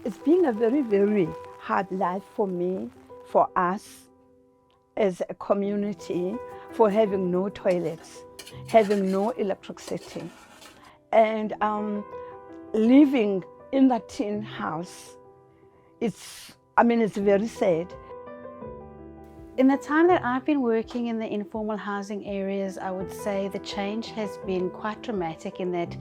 It's been a very, very hard life for me, for us as a community, for having no toilets, having no electricity, and living in that tin house. It's very sad. In the time that I've been working in the informal housing areas, I would say the change has been quite dramatic in that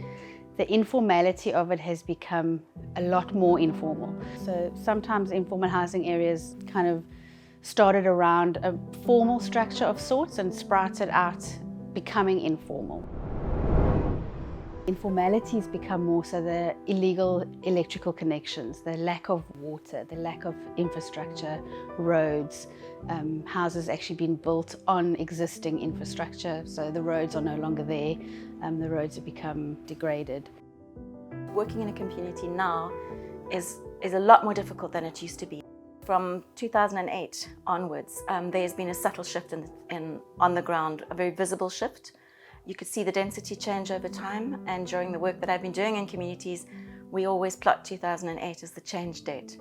the informality of it has become a lot more informal. So sometimes informal housing areas kind of started around a formal structure of sorts and sprouted out, becoming informal. Informality has become more so the illegal electrical connections, the lack of water, the lack of infrastructure, roads, houses actually being built on existing infrastructure, so the roads are no longer there, the roads have become degraded. Working in a community now is a lot more difficult than it used to be. From 2008 onwards, there's been a subtle shift on the ground, a very visible shift. You could see the density change over time, and during the work that I've been doing in communities, we always plot 2008 as the change date.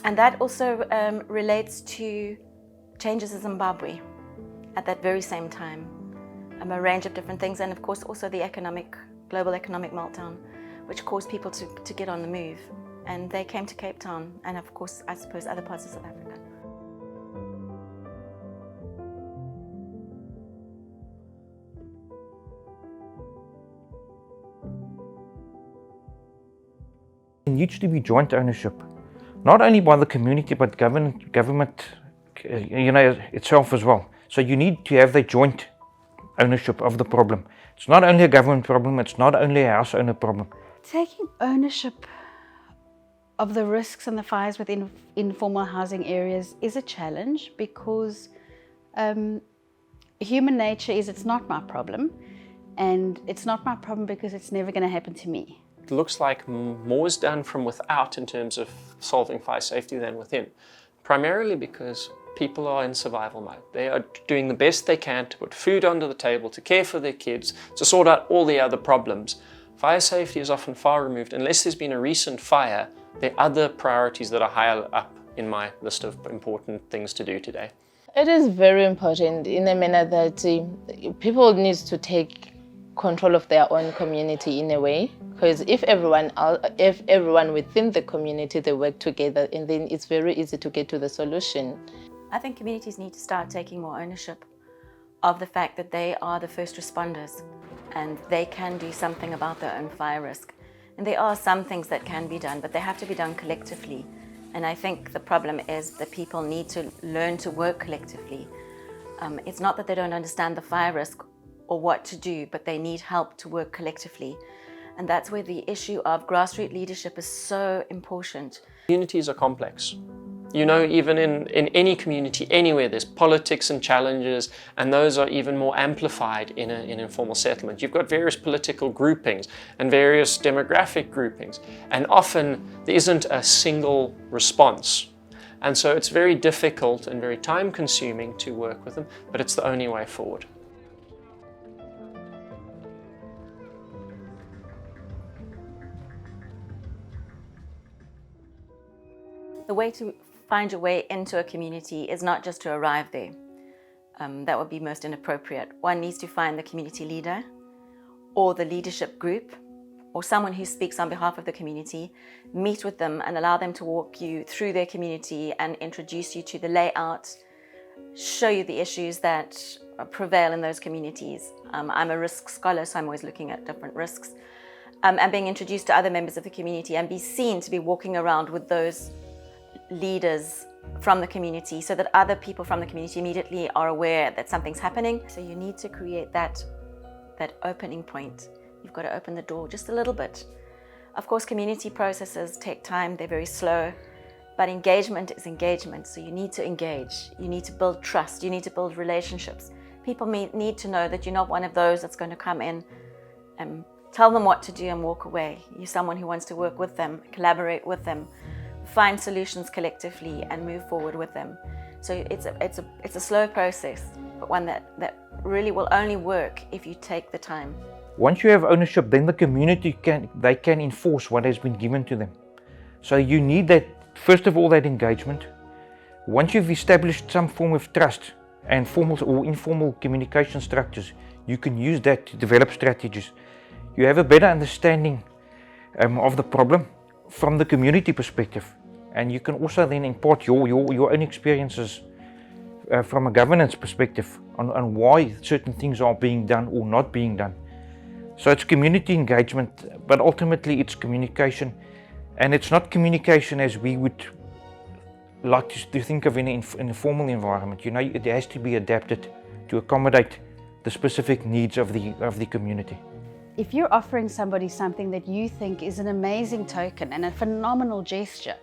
And that also relates to changes in Zimbabwe at that very same time. A range of different things, and of course also the global economic meltdown, which caused people to get on the move. And they came to Cape Town, and of course, I suppose, other parts of South Africa. It needs to be joint ownership, not only by the community, but government, itself as well. So you need to have the joint ownership of the problem. It's not only a government problem, it's not only a house owner problem. Taking ownership of the risks and the fires within informal housing areas is a challenge because human nature is it's not my problem, and it's not my problem because it's never going to happen to me. It looks like more is done from without in terms of solving fire safety than within, primarily because people are in survival mode. They are doing the best they can to put food under the table, to care for their kids, to sort out all the other problems. Fire safety is often far removed. Unless there's been a recent fire, there are other priorities that are higher up in my list of important things to do today. It is very important in a manner that people need to take control of their own community in a way, because if everyone within the community they work together, and then it's very easy to get to the solution. I think communities need to start taking more ownership of the fact that they are the first responders and they can do something about their own fire risk. And there are some things that can be done, but they have to be done collectively. And I think the problem is that people need to learn to work collectively. It's not that they don't understand the fire risk or what to do, but they need help to work collectively. And that's where the issue of grassroots leadership is so important. Communities are complex. You know, even in any community, anywhere, there's politics and challenges, and those are even more amplified in informal settlement. You've got various political groupings and various demographic groupings, and often there isn't a single response. And so it's very difficult and very time-consuming to work with them, but it's the only way forward. The way to find your way into a community is not just to arrive there. That would be most inappropriate. One needs to find the community leader or the leadership group or someone who speaks on behalf of the community, meet with them and allow them to walk you through their community and introduce you to the layout, show you the issues that prevail in those communities. I'm a risk scholar, so I'm always looking at different risks. And being introduced to other members of the community and be seen to be walking around with those leaders from the community so that other people from the community immediately are aware that something's happening. So you need to create that opening point. You've got to open the door just a little bit. Of course, community processes take time, they're very slow, but engagement is engagement. So you need to engage, you need to build trust, you need to build relationships. People need to know that you're not one of those that's going to come in and tell them what to do and walk away. You're someone who wants to work with them, collaborate with them, find solutions collectively and move forward with them. So it's a slow process, but one that really will only work if you take the time. Once you have ownership, then the community can enforce what has been given to them. So you need that, first of all, that engagement. Once you've established some form of trust and formal or informal communication structures, you can use that to develop strategies. You have a better understanding of the problem from the community perspective, and you can also then impart your own experiences from a governance perspective on why certain things are being done or not being done. So it's community engagement, but ultimately it's communication, and it's not communication as we would like to think of in a formal environment. You know, it has to be adapted to accommodate the specific needs of the community. If you're offering somebody something that you think is an amazing token and a phenomenal gesture,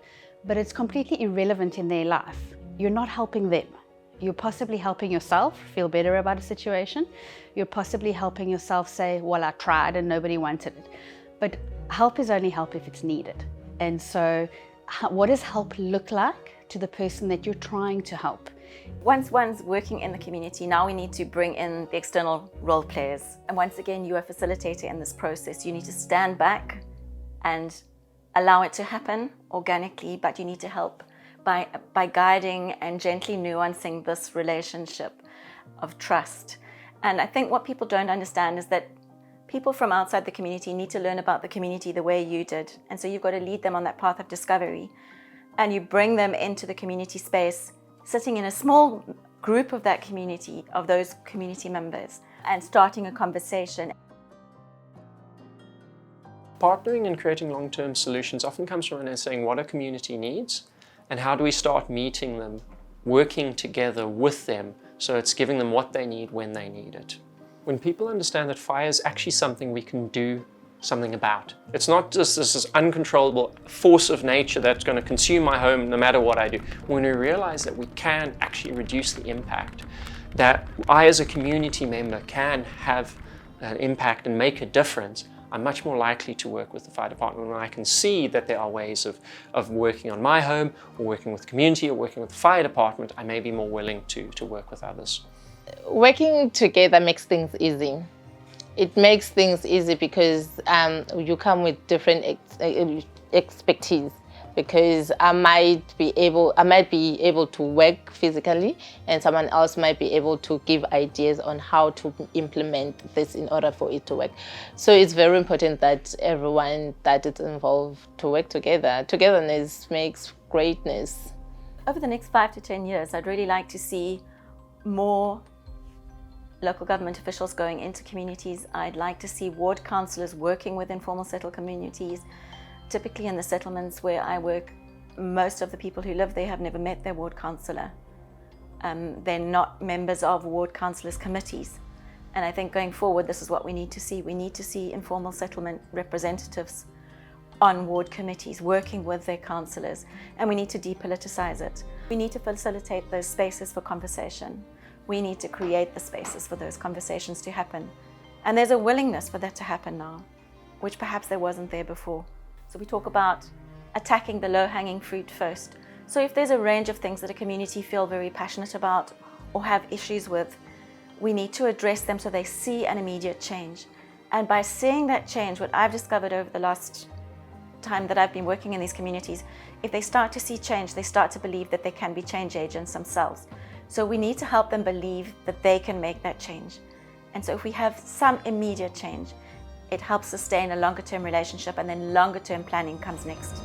but it's completely irrelevant in their life, you're not helping them. You're possibly helping yourself feel better about a situation. You're possibly helping yourself say, well, I tried and nobody wanted it. But help is only help if it's needed. And so what does help look like to the person that you're trying to help? Once one's working in the community, now we need to bring in the external role players. And once again, you are a facilitator in this process. You need to stand back and allow it to happen organically, but you need to help by guiding and gently nuancing this relationship of trust. And I think what people don't understand is that people from outside the community need to learn about the community the way you did. And so you've got to lead them on that path of discovery. And you bring them into the community space, sitting in a small group of that community, of those community members, and starting a conversation. Partnering and creating long-term solutions often comes from saying what a community needs and how do we start meeting them, working together with them, so it's giving them what they need when they need it. When people understand that fire is actually something we can do something about. It's not just this uncontrollable force of nature that's going to consume my home no matter what I do. When we realize that we can actually reduce the impact, that I as a community member can have an impact and make a difference, I'm much more likely to work with the fire department when I can see that there are ways of working on my home or working with the community or working with the fire department. I may be more willing to work with others. Working together makes things easy. It makes things easy because you come with different expertise. Because I might be able to work physically, and someone else might be able to give ideas on how to implement this in order for it to work. So it's very important that everyone that is involved to work together. Togetherness makes greatness. Over the next 5 to 10 years, I'd really like to see more local government officials going into communities. I'd like to see ward councillors working with informal settled communities. Typically in the settlements where I work, most of the people who live there have never met their ward councillor. They're not members of ward councillors' committees. And I think going forward, this is what we need to see. We need to see informal settlement representatives on ward committees working with their councillors, and we need to depoliticize it. We need to facilitate those spaces for conversation. We need to create the spaces for those conversations to happen. And there's a willingness for that to happen now, which perhaps there wasn't there before. So we talk about attacking the low-hanging fruit first. So if there's a range of things that a community feel very passionate about or have issues with, we need to address them so they see an immediate change. And by seeing that change, what I've discovered over the last time that I've been working in these communities, if they start to see change, they start to believe that they can be change agents themselves. So we need to help them believe that they can make that change. And so if we have some immediate change, it helps sustain a longer term relationship, and then longer term planning comes next.